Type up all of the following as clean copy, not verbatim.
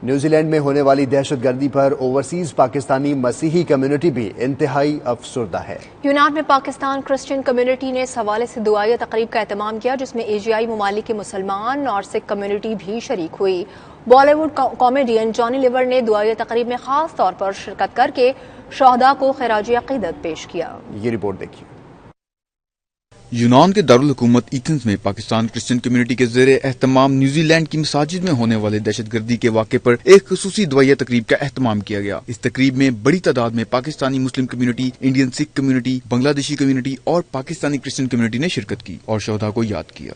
New Zealand میں ہونے والی دہشت گردی پر اوورسیز پاکستانی مسیحی کمیونٹی بھی انتہائی افسردہ ہے۔ یونان میں پاکستان کرسچن کمیونٹی نے اس حوالے سے دعائیہ تقریب کا اہتمام کیا جس میں ایشیائی ممالک کے مسلمان اور سکھ کمیونٹی بھی شریک ہوئی۔ بالی ووڈ کامیڈین جانی لیور نے دعائیہ تقریب میں خاص طور پر شرکت کر کے شہداء کو خراج عقیدت پیش کیا۔ یہ رپورٹ دیکھیے۔ یونان کے دارالحکومت ایتھنز میں پاکستان کرسچن کمیونٹی کے زیر اہتمام نیوزی لینڈ کی مساجد میں ہونے والے دہشت گردی کے واقعے پر ایک خصوصی دعائیہ تقریب کا اہتمام کیا گیا۔ اس تقریب میں بڑی تعداد میں پاکستانی مسلم کمیونٹی، انڈین سکھ کمیونٹی، بنگلہ دیشی کمیونٹی اور پاکستانی کرسچن کمیونٹی نے شرکت کی اور شہداء کو یاد کیا۔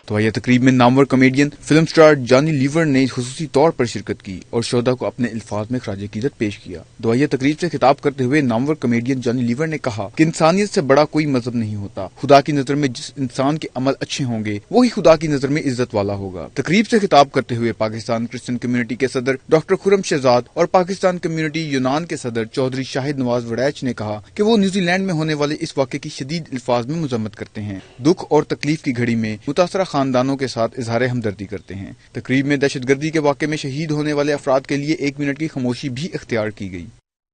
دعائیہ تقریب میں نامور کامیڈین فلم سٹار جانی لیور نے خصوصی طور پر شرکت کی اور شہداء کو اپنے الفاظ میں خراج عقیدت پیش کیا۔ دعائیہ تقریب سے خطاب کرتے ہوئے نامور کامیڈین جانی لیور نے کہا کہ انسانیت سے بڑا کوئی مذہب نہیں ہوتا۔ خدا کی نظر میں جس انسان کے عمل اچھے ہوں گے وہی خدا کی نظر میں عزت والا ہوگا۔ تقریب سے خطاب کرتے ہوئے پاکستان کرسچن کمیونٹی کے صدر ڈاکٹر خرم شہزاد اور پاکستان کمیونٹی یونان کے صدر چودھری شاہد نواز وڑیچ نے کہا کہ وہ نیوزی لینڈ میں ہونے والے اس واقعے کی شدید الفاظ میں مذمت کرتے ہیں، دکھ اور تکلیف کی گھڑی میں متاثرہ خاندانوں کے ساتھ اظہار ہمدردی کرتے ہیں۔ تقریب میں دہشت گردی کے واقعے میں شہید ہونے والے افراد کے لیے 1 منٹ کی خاموشی بھی اختیار کی گئی۔